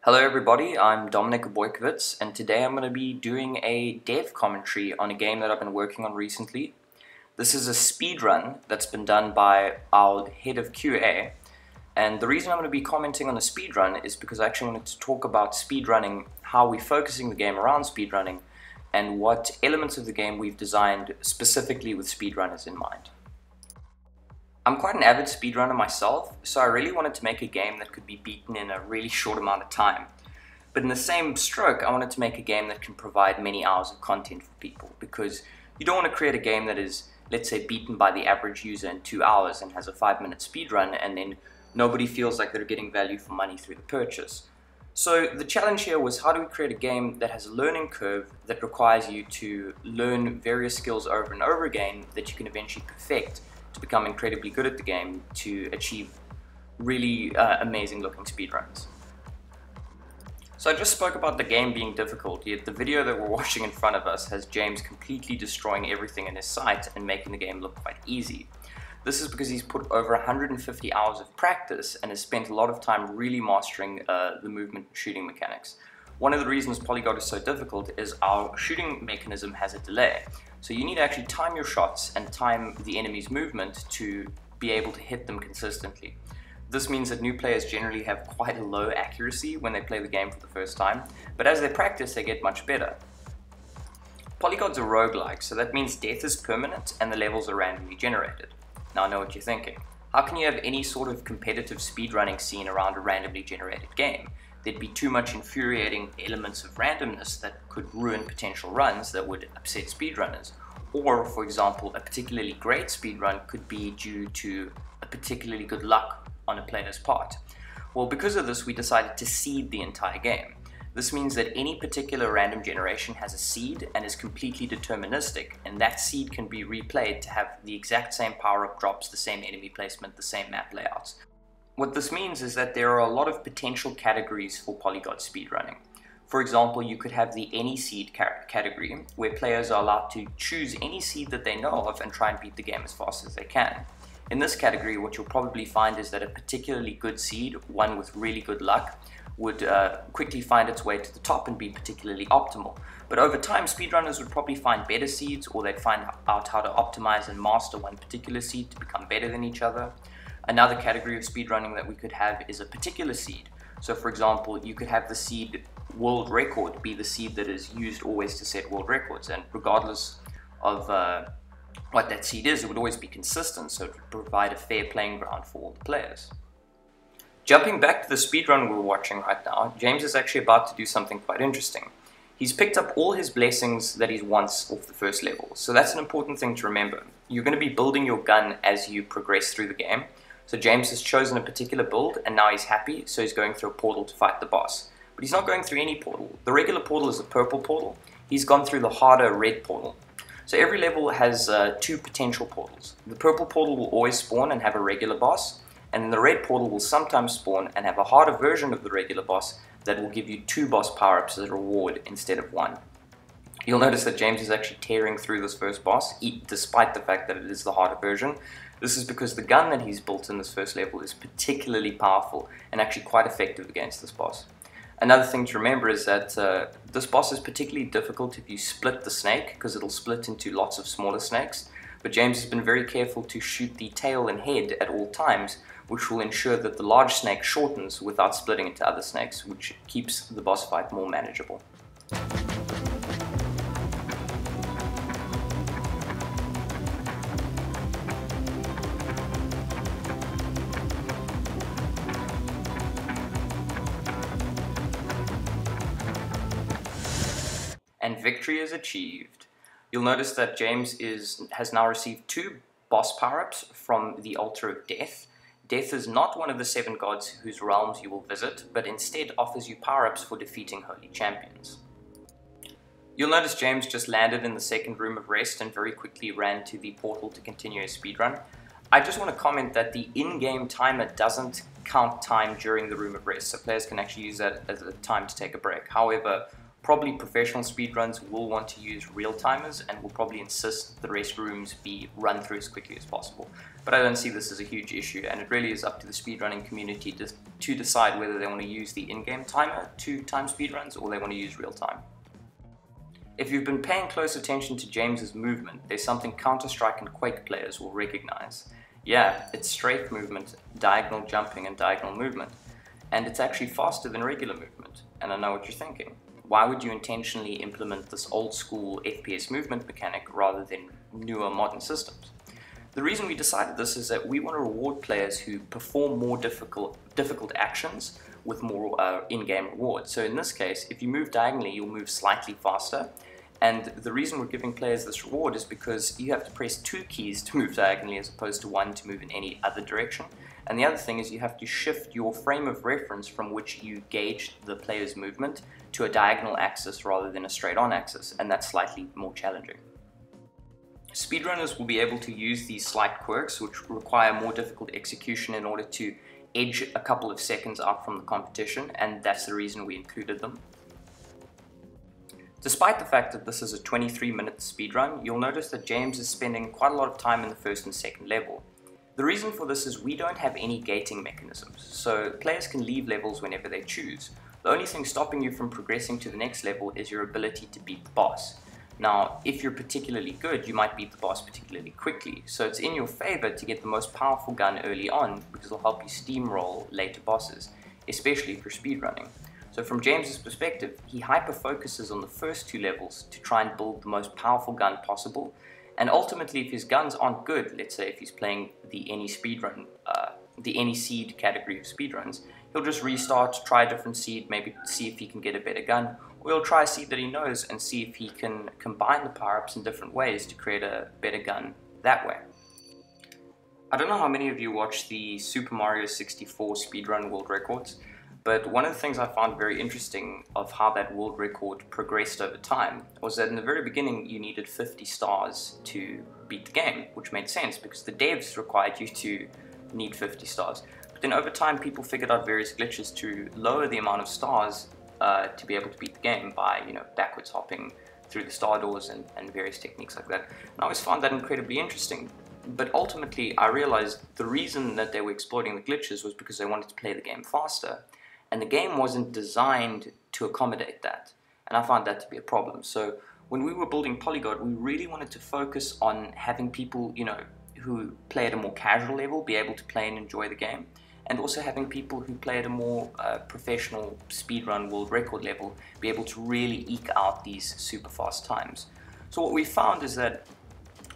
Hello everybody, I'm Dominik Bojkowitz, and today I'm going to be doing a dev commentary on a game that I've been working on recently. This is a speedrun that's been done by our head of QA, and the reason I'm going to be commenting on the speedrun is because I actually wanted to talk about speedrunning, how we're focusing the game around speedrunning, and what elements of the game we've designed specifically with speedrunners in mind. I'm quite an avid speedrunner myself, so I really wanted to make a game that could be beaten in a really short amount of time. But in the same stroke, I wanted to make a game that can provide many hours of content for people, because you don't want to create a game that is, let's say, beaten by the average user in 2 hours and has a 5-minute speedrun, and then nobody feels like they're getting value for money through the purchase. So the challenge here was, how do we create a game that has a learning curve that requires you to learn various skills over and over again that you can eventually perfect to become incredibly good at the game to achieve really amazing looking speedruns. So I just spoke about the game being difficult, yet the video that we're watching in front of us has James completely destroying everything in his sight and making the game look quite easy. This is because he's put over 150 hours of practice and has spent a lot of time really mastering the movement and shooting mechanics. One of the reasons Polygod is so difficult is our shooting mechanism has a delay. So you need to actually time your shots and time the enemy's movement to be able to hit them consistently. This means that new players generally have quite a low accuracy when they play the game for the first time, but as they practice they get much better. Polygod's a roguelike, so that means death is permanent and the levels are randomly generated. Now I know what you're thinking. How can you have any sort of competitive speedrunning scene around a randomly generated game? There'd be too much infuriating elements of randomness that could ruin potential runs that would upset speedrunners. Or, for example, a particularly great speedrun could be due to a particularly good luck on a player's part. Well, because of this, we decided to seed the entire game. This means that any particular random generation has a seed and is completely deterministic, and that seed can be replayed to have the exact same power-up drops, the same enemy placement, the same map layouts. What this means is that there are a lot of potential categories for Polygod speedrunning. For example, you could have the any seed category, where players are allowed to choose any seed that they know of and try and beat the game as fast as they can. In this category, what you'll probably find is that a particularly good seed, one with really good luck, would quickly find its way to the top and be particularly optimal. But over time, speedrunners would probably find better seeds, or they'd find out how to optimize and master one particular seed to become better than each other. Another category of speedrunning that we could have is a particular seed. So for example, you could have the seed world record be the seed that is used always to set world records, and regardless of what that seed is, it would always be consistent, so it would provide a fair playing ground for all the players. Jumping back to the speedrun we're watching right now, James is actually about to do something quite interesting. He's picked up all his blessings that he wants off the first level, so that's an important thing to remember. You're going to be building your gun as you progress through the game. So James has chosen a particular build and now he's happy, so he's going through a portal to fight the boss. But he's not going through any portal. The regular portal is a purple portal. He's gone through the harder red portal. So every level has 2 potential portals. The purple portal will always spawn and have a regular boss, and then the red portal will sometimes spawn and have a harder version of the regular boss that will give you 2 boss power-ups as a reward instead of 1. You'll notice that James is actually tearing through this first boss, despite the fact that it is the harder version. This is because the gun that he's built in this first level is particularly powerful and actually quite effective against this boss. Another thing to remember is that this boss is particularly difficult if you split the snake, because it'll split into lots of smaller snakes. But James has been very careful to shoot the tail and head at all times, which will ensure that the large snake shortens without splitting into other snakes, which keeps the boss fight more manageable. And victory is achieved. You'll notice that James has now received 2 boss power-ups from the Altar of Death. Death is not one of the 7 gods whose realms you will visit, but instead offers you power-ups for defeating holy champions. You'll notice James just landed in the second room of rest and very quickly ran to the portal to continue his speedrun. I just want to comment that the in-game timer doesn't count time during the room of rest, so players can actually use that as a time to take a break. However, Probably professional speedruns will want to use real timers and will probably insist the restrooms be run through as quickly as possible. But I don't see this as a huge issue, and it really is up to the speedrunning community to decide whether they want to use the in-game timer to time speedruns or they want to use real time. If you've been paying close attention to James's movement, there's something Counter-Strike and Quake players will recognize. Yeah, it's strafe movement, diagonal jumping and diagonal movement, and it's actually faster than regular movement. And I know what you're thinking. Why would you intentionally implement this old school FPS movement mechanic rather than newer modern systems? The reason we decided this is that we want to reward players who perform more difficult actions with more in-game rewards. So in this case, if you move diagonally, you'll move slightly faster. And the reason we're giving players this reward is because you have to press 2 keys to move diagonally as opposed to 1 to move in any other direction. And the other thing is you have to shift your frame of reference from which you gauge the player's movement to a diagonal axis rather than a straight-on axis, and that's slightly more challenging. Speedrunners will be able to use these slight quirks, which require more difficult execution, in order to edge a couple of seconds out from the competition, and that's the reason we included them. Despite the fact that this is a 23-minute speedrun, you'll notice that James is spending quite a lot of time in the first and second level. The reason for this is we don't have any gating mechanisms, so players can leave levels whenever they choose. The only thing stopping you from progressing to the next level is your ability to beat the boss. Now, if you're particularly good, you might beat the boss particularly quickly, so it's in your favor to get the most powerful gun early on because it'll help you steamroll later bosses, especially if you're speedrunning. So from James's perspective, he hyper-focuses on the first 2 levels to try and build the most powerful gun possible, and ultimately if his guns aren't good, let's say if he's playing the any speedrun, the any seed category of speedruns, he'll just restart, try a different seed, maybe see if he can get a better gun, or he'll try a seed that he knows and see if he can combine the power-ups in different ways to create a better gun that way. I don't know how many of you watch the Super Mario 64 speedrun world records, but one of the things I found very interesting of how that world record progressed over time was that in the very beginning you needed 50 stars to beat the game, which made sense because the devs required you to need 50 stars. But then over time people figured out various glitches to lower the amount of stars to be able to beat the game by, backwards hopping through the star doors and various techniques like that. And I always found that incredibly interesting. But ultimately I realized the reason that they were exploiting the glitches was because they wanted to play the game faster. And the game wasn't designed to accommodate that. And I found that to be a problem. So when we were building Polygod, we really wanted to focus on having people, who play at a more casual level be able to play and enjoy the game. And also having people who play at a more professional speedrun world record level be able to really eke out these super fast times. So what we found is that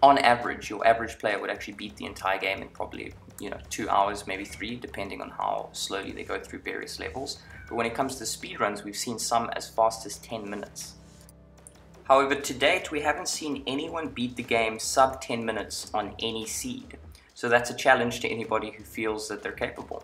on average, your average player would actually beat the entire game in probably 2 hours, maybe 3, depending on how slowly they go through various levels. But when it comes to speedruns, we've seen some as fast as 10 minutes. However, to date, we haven't seen anyone beat the game sub 10 minutes on any seed. So that's a challenge to anybody who feels that they're capable.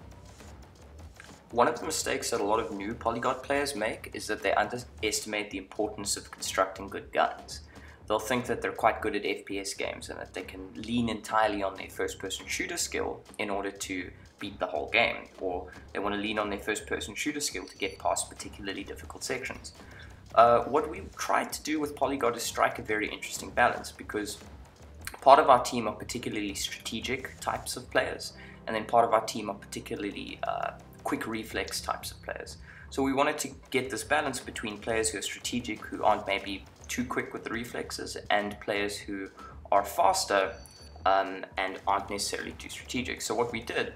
One of the mistakes that a lot of new Polygod players make is that they underestimate the importance of constructing good guns. They'll think that they're quite good at FPS games and that they can lean entirely on their first-person shooter skill in order to beat the whole game, or they want to lean on their first-person shooter skill to get past particularly difficult sections. What we tried to do with Polygod is strike a very interesting balance, because part of our team are particularly strategic types of players, and then part of our team are particularly quick reflex types of players. So we wanted to get this balance between players who are strategic, who aren't maybe too quick with the reflexes, and players who are faster and aren't necessarily too strategic. So what we did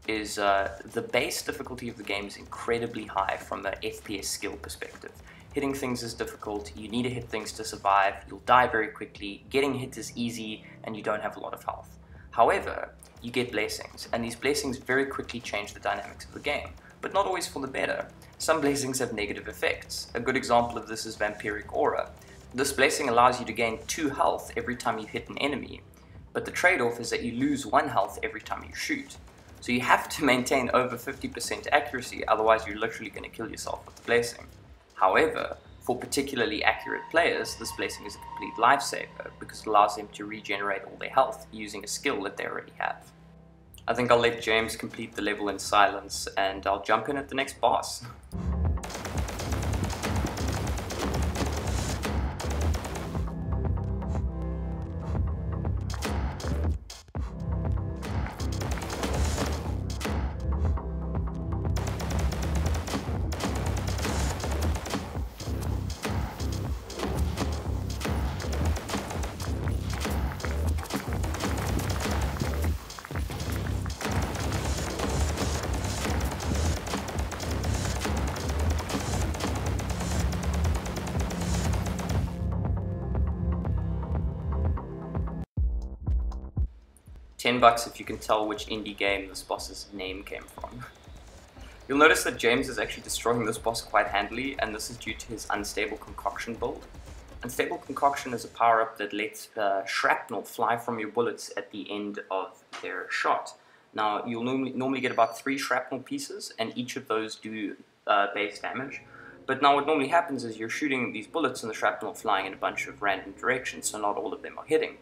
is the base difficulty of the game is incredibly high from an FPS skill perspective. Hitting things is difficult, you need to hit things to survive, you'll die very quickly, getting hit is easy, and you don't have a lot of health. However, you get blessings, and these blessings very quickly change the dynamics of the game, but not always for the better. Some blessings have negative effects. A good example of this is Vampiric Aura. This blessing allows you to gain 2 health every time you hit an enemy, but the trade-off is that you lose 1 health every time you shoot. So you have to maintain over 50% accuracy, otherwise you're literally going to kill yourself with the blessing. However, for particularly accurate players, this blessing is a complete lifesaver because it allows them to regenerate all their health using a skill that they already have. I think I'll let James complete the level in silence, and I'll jump in at the next boss. $10 if you can tell which indie game this boss's name came from. You'll notice that James is actually destroying this boss quite handily, and this is due to his Unstable Concoction build. Unstable Concoction is a power-up that lets shrapnel fly from your bullets at the end of their shot. Now, you'll normally get about 3 shrapnel pieces, and each of those do base damage. But now what normally happens is you're shooting these bullets and the shrapnel are flying in a bunch of random directions, so not all of them are hitting.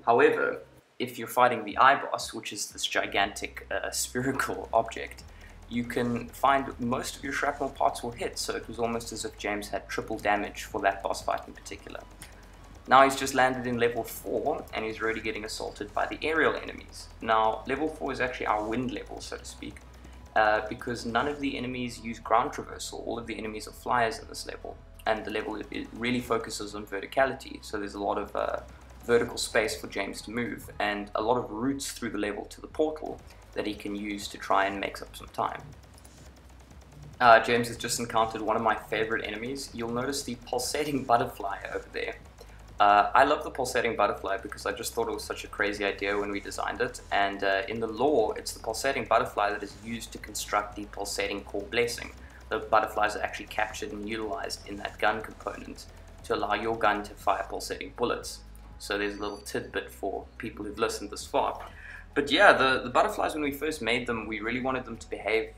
However, if you're fighting the eye boss, which is this gigantic spherical object, you can find most of your shrapnel parts will hit, so it was almost as if James had triple damage for that boss fight in particular. Now he's just landed in level 4, and he's already getting assaulted by the aerial enemies. Now, level 4 is actually our wind level, so to speak, because none of the enemies use ground traversal. All of the enemies are flyers in this level, and the level it really focuses on verticality, so there's a lot of vertical space for James to move, and a lot of routes through the level to the portal that he can use to try and make up some time. James has just encountered one of my favorite enemies. You'll notice the Pulsating Butterfly over there. I love the Pulsating Butterfly because I just thought it was such a crazy idea when we designed it, and in the lore, it's the Pulsating Butterfly that is used to construct the Pulsating Core Blessing. The butterflies are actually captured and utilized in that gun component to allow your gun to fire pulsating bullets. So there's a little tidbit for people who've listened this far. But yeah, the butterflies, when we first made them, we really wanted them to behave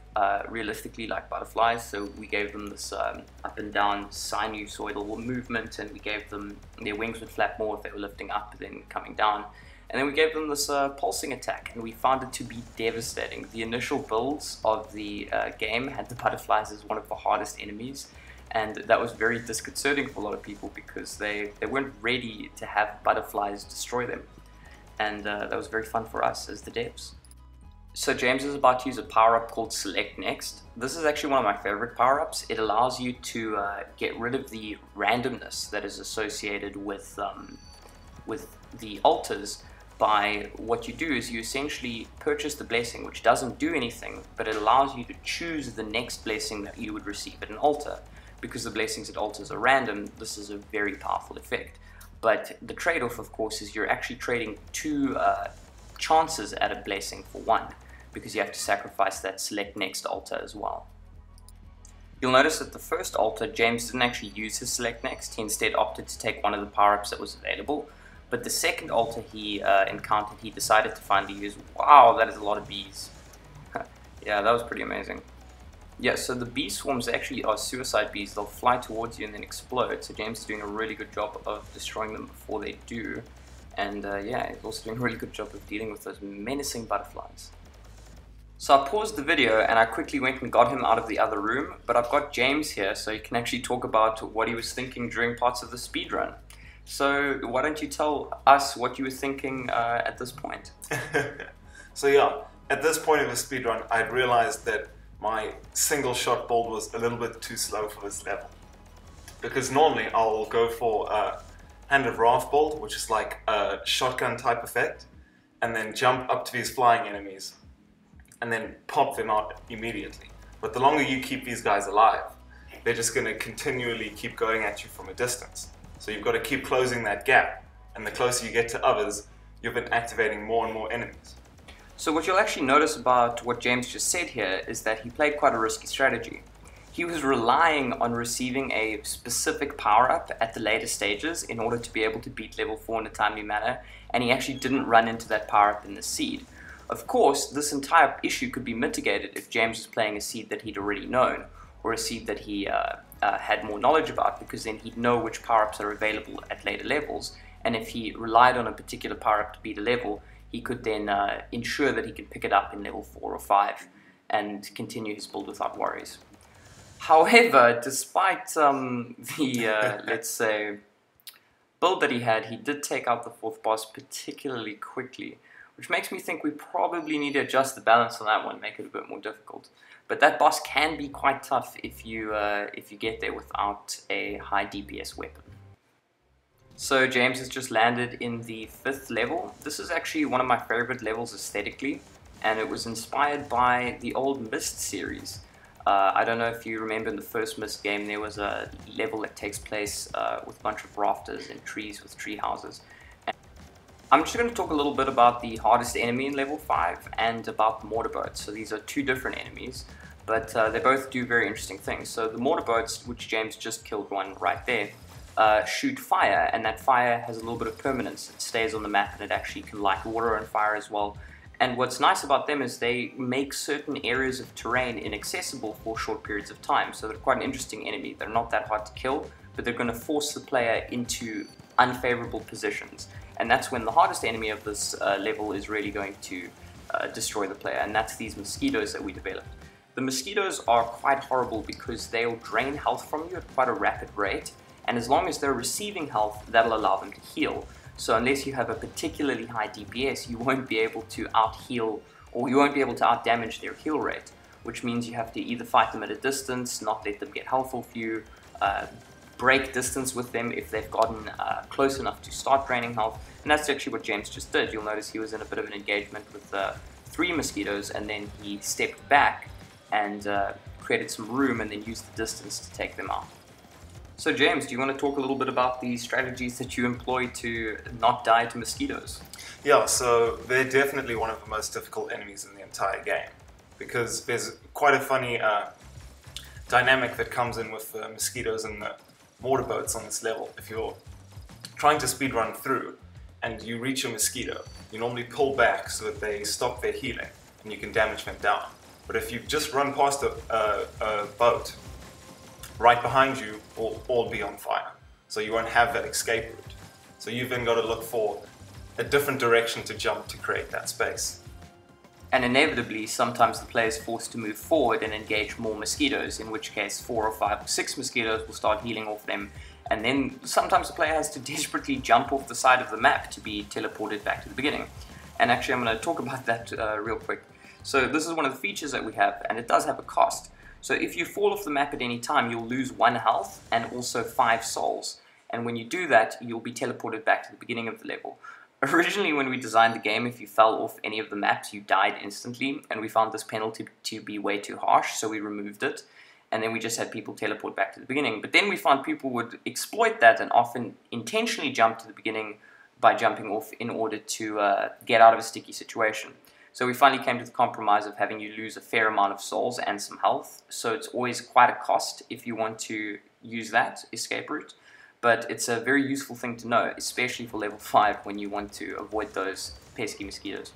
realistically like butterflies, so we gave them this up and down sinusoidal movement, and we gave them, their wings would flap more if they were lifting up than coming down. And then we gave them this pulsing attack, and we found it to be devastating. The initial builds of the game had the butterflies as one of the hardest enemies, and that was very disconcerting for a lot of people because they weren't ready to have butterflies destroy them. And that was very fun for us as the devs. So James is about to use a power-up called Select Next. This is actually one of my favorite power-ups. It allows you to get rid of the randomness that is associated with the altars. By what you do is you essentially purchase the blessing, which doesn't do anything, but it allows you to choose the next blessing that you would receive at an altar. Because the blessings at altars are random, this is a very powerful effect. But the trade-off, of course, is you're actually trading 2 chances at a blessing for 1, because you have to sacrifice that Select Next altar as well. You'll notice that the first altar, James didn't actually use his Select Next. He instead opted to take one of the power-ups that was available. But the second altar he encountered, he decided to finally use. Wow, that is a lot of bees. Yeah, that was pretty amazing. Yeah, so the bee swarms actually are suicide bees. They'll fly towards you and then explode. So James is doing a really good job of destroying them before they do. And yeah, he's also doing a really good job of dealing with those menacing butterflies. So I paused the video and I quickly went and got him out of the other room. But I've got James here so he can actually talk about what he was thinking during parts of the speedrun. So why don't you tell us what you were thinking at this point? So yeah, at this point in the speedrun, I'd realized that my single shot build was a little bit too slow for this level. Because normally I'll go for a Hand of Wrath build, which is like a shotgun type effect, and then jump up to these flying enemies, and then pop them out immediately. But the longer you keep these guys alive, they're just going to continually keep going at you from a distance. So you've got to keep closing that gap, and the closer you get to others, you've been activating more and more enemies. So what you'll actually notice about what James just said here is that he played quite a risky strategy. He was relying on receiving a specific power-up at the later stages in order to be able to beat level 4 in a timely manner, and he actually didn't run into that power-up in the seed. Of course, this entire issue could be mitigated if James was playing a seed that he'd already known, or a seed that he had more knowledge about, because then he'd know which power-ups are available at later levels, and if he relied on a particular power-up to beat a level, he could then ensure that he could pick it up in level 4 or 5 and continue his build without worries. However, despite the, let's say, build that he did take out the 4th boss particularly quickly, which makes me think we probably need to adjust the balance on that one, make it a bit more difficult. But that boss can be quite tough if you get there without a high DPS weapon. So James has just landed in the 5th level. This is actually one of my favorite levels aesthetically, and it was inspired by the old Myst series. I don't know if you remember in the first Myst game there was a level that takes place with a bunch of rafters and trees with tree houses. And I'm just going to talk a little bit about the hardest enemy in level 5 and about the mortar boats. So these are two different enemies, but they both do very interesting things. So the mortar boats, which James just killed one right there, shoot fire, and that fire has a little bit of permanence. It stays on the map, and it actually can light water on fire as well. And what's nice about them is they make certain areas of terrain inaccessible for short periods of time. So they're quite an interesting enemy. They're not that hard to kill, but they're going to force the player into unfavorable positions. And that's when the hardest enemy of this level is really going to destroy the player, and that's these mosquitoes that we developed. The mosquitoes are quite horrible because they'll drain health from you at quite a rapid rate, and as long as they're receiving health, that'll allow them to heal. So unless you have a particularly high DPS, you won't be able to out-heal, or you won't be able to out-damage their heal rate, which means you have to either fight them at a distance, not let them get health off you, break distance with them if they've gotten close enough to start draining health, and that's actually what James just did. You'll notice he was in a bit of an engagement with 3 mosquitoes, and then he stepped back and created some room and then used the distance to take them out. So James, do you want to talk a little bit about the strategies that you employ to not die to mosquitoes? Yeah, so they're definitely one of the most difficult enemies in the entire game, because there's quite a funny dynamic that comes in with the mosquitoes and the mortar boats on this level. If you're trying to speedrun through and you reach a mosquito, you normally pull back so that they stop their healing and you can damage them down. But if you just run past a boat, right behind you will all be on fire, so you won't have that escape route. So you've then got to look for a different direction to jump to create that space. And inevitably, sometimes the player is forced to move forward and engage more mosquitoes, in which case 4 or 5 or 6 mosquitoes will start healing off them, and then sometimes the player has to desperately jump off the side of the map to be teleported back to the beginning. And actually I'm going to talk about that real quick. So this is one of the features that we have, and it does have a cost. So if you fall off the map at any time, you'll lose 1 health and also 5 souls. And when you do that, you'll be teleported back to the beginning of the level. Originally, when we designed the game, if you fell off any of the maps, you died instantly, and we found this penalty to be way too harsh, so we removed it, and then we just had people teleport back to the beginning. But then we found people would exploit that and often intentionally jump to the beginning by jumping off in order to get out of a sticky situation. So we finally came to the compromise of having you lose a fair amount of souls and some health, so it's always quite a cost if you want to use that escape route. But it's a very useful thing to know, especially for level 5 when you want to avoid those pesky mosquitoes.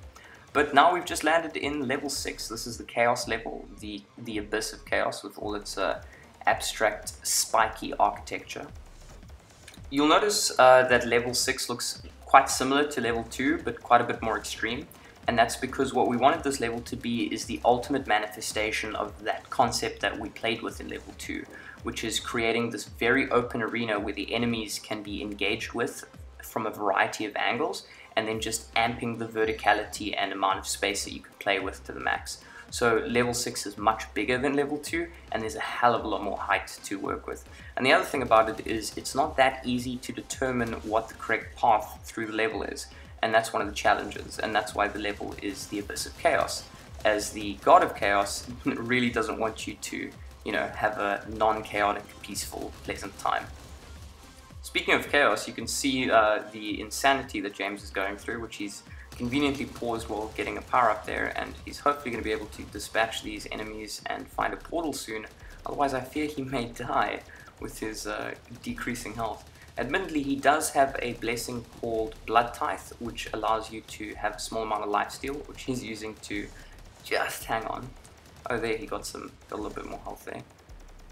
But now we've just landed in level 6. This is the Chaos level, the Abyss of Chaos with all its abstract, spiky architecture. You'll notice that level 6 looks quite similar to level 2, but quite a bit more extreme. And that's because what we wanted this level to be is the ultimate manifestation of that concept that we played with in level 2, which is creating this very open arena where the enemies can be engaged with from a variety of angles, and then just amping the verticality and amount of space that you can play with to the max. So level 6 is much bigger than level 2, and there's a hell of a lot more height to work with. And the other thing about it is it's not that easy to determine what the correct path through the level is. And that's one of the challenges, and that's why the level is the Abyss of Chaos, as the God of Chaos really doesn't want you to, have a non-chaotic, peaceful, pleasant time. Speaking of chaos, you can see the insanity that James is going through, which he's conveniently paused while getting a power up there, and he's hopefully going to be able to dispatch these enemies and find a portal soon, otherwise I fear he may die with his decreasing health. Admittedly, he does have a blessing called Blood Tithe, which allows you to have a small amount of lifesteal, which he's using to just hang on. Oh, there, he got a little bit more health there.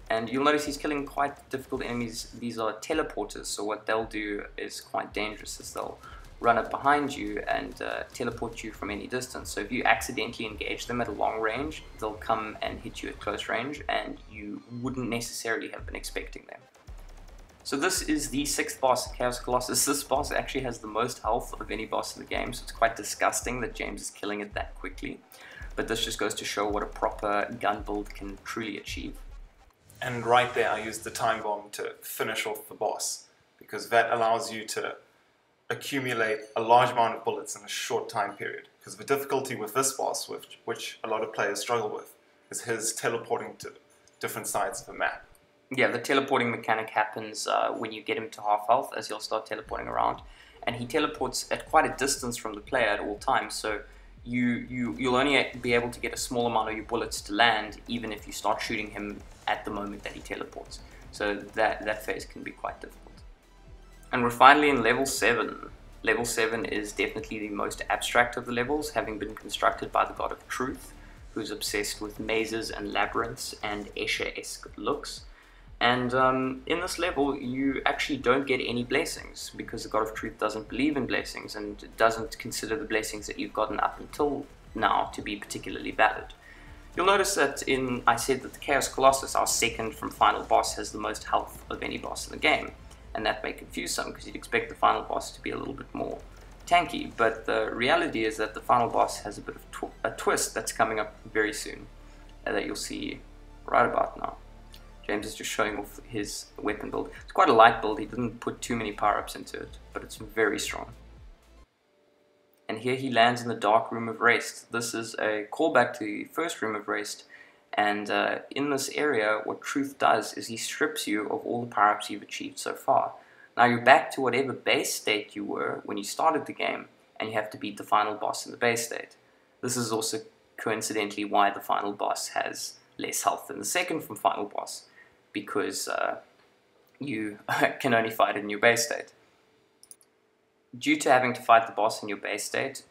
And you'll notice he's killing quite difficult enemies. These are teleporters, so what they'll do is quite dangerous, as they'll run up behind you and teleport you from any distance. So if you accidentally engage them at a long range, they'll come and hit you at close range, and you wouldn't necessarily have been expecting them. So this is the 6th boss, Chaos Colossus. This boss actually has the most health of any boss in the game, so it's quite disgusting that James is killing it that quickly. But this just goes to show what a proper gun build can truly achieve. And right there I used the time bomb to finish off the boss, because that allows you to accumulate a large amount of bullets in a short time period. Because the difficulty with this boss, which a lot of players struggle with, is his teleporting to different sides of the map. Yeah, the teleporting mechanic happens when you get him to half health, as he'll start teleporting around. and he teleports at quite a distance from the player at all times, so you'll only be able to get a small amount of your bullets to land even if you start shooting him at the moment that he teleports. So that phase can be quite difficult. And we're finally in level 7. Level 7 is definitely the most abstract of the levels, having been constructed by the God of Truth, who's obsessed with mazes and labyrinths and Escher-esque looks. And in this level, you actually don't get any blessings, because the God of Truth doesn't believe in blessings and doesn't consider the blessings that you've gotten up until now to be particularly valid. You'll notice that I said that the Chaos Colossus, our second from final boss, has the most health of any boss in the game. And that may confuse some, because you'd expect the final boss to be a little bit more tanky, but the reality is that the final boss has a bit of a twist that's coming up very soon, that you'll see right about now. James is just showing off his weapon build. It's quite a light build, he didn't put too many power-ups into it, but it's very strong. And here he lands in the Dark Room of Rest. This is a callback to the first Room of Rest, and in this area, what Truth does is he strips you of all the power-ups you've achieved so far. Now you're back to whatever base state you were when you started the game, and you have to beat the final boss in the base state. This is also coincidentally why the final boss has less health than the second from final boss, because you can only fight it in your base state. Due to having to fight the boss in your base state,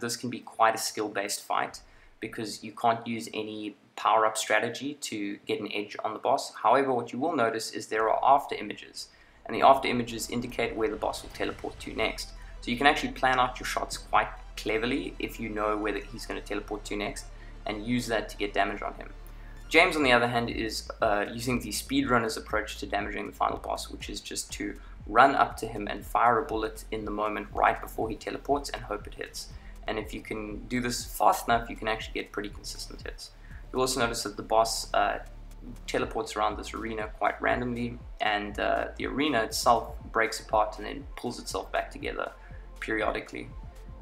this can be quite a skill-based fight, because you can't use any power-up strategy to get an edge on the boss. However, what you will notice is there are after images, and the after images indicate where the boss will teleport to next. So you can actually plan out your shots quite cleverly if you know where he's going to teleport to next, and use that to get damage on him. James, on the other hand, is using the speedrunner's approach to damaging the final boss, which is just to run up to him and fire a bullet in the moment right before he teleports and hope it hits. And if you can do this fast enough, you can actually get pretty consistent hits. You'll also notice that the boss teleports around this arena quite randomly, and the arena itself breaks apart and then pulls itself back together periodically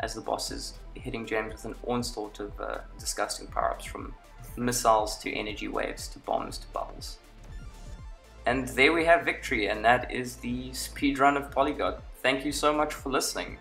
as the boss is hitting James with an onslaught of disgusting power-ups, from missiles to energy waves to bombs to bubbles. And there we have victory, and that is the speedrun of Polygod. Thank you so much for listening.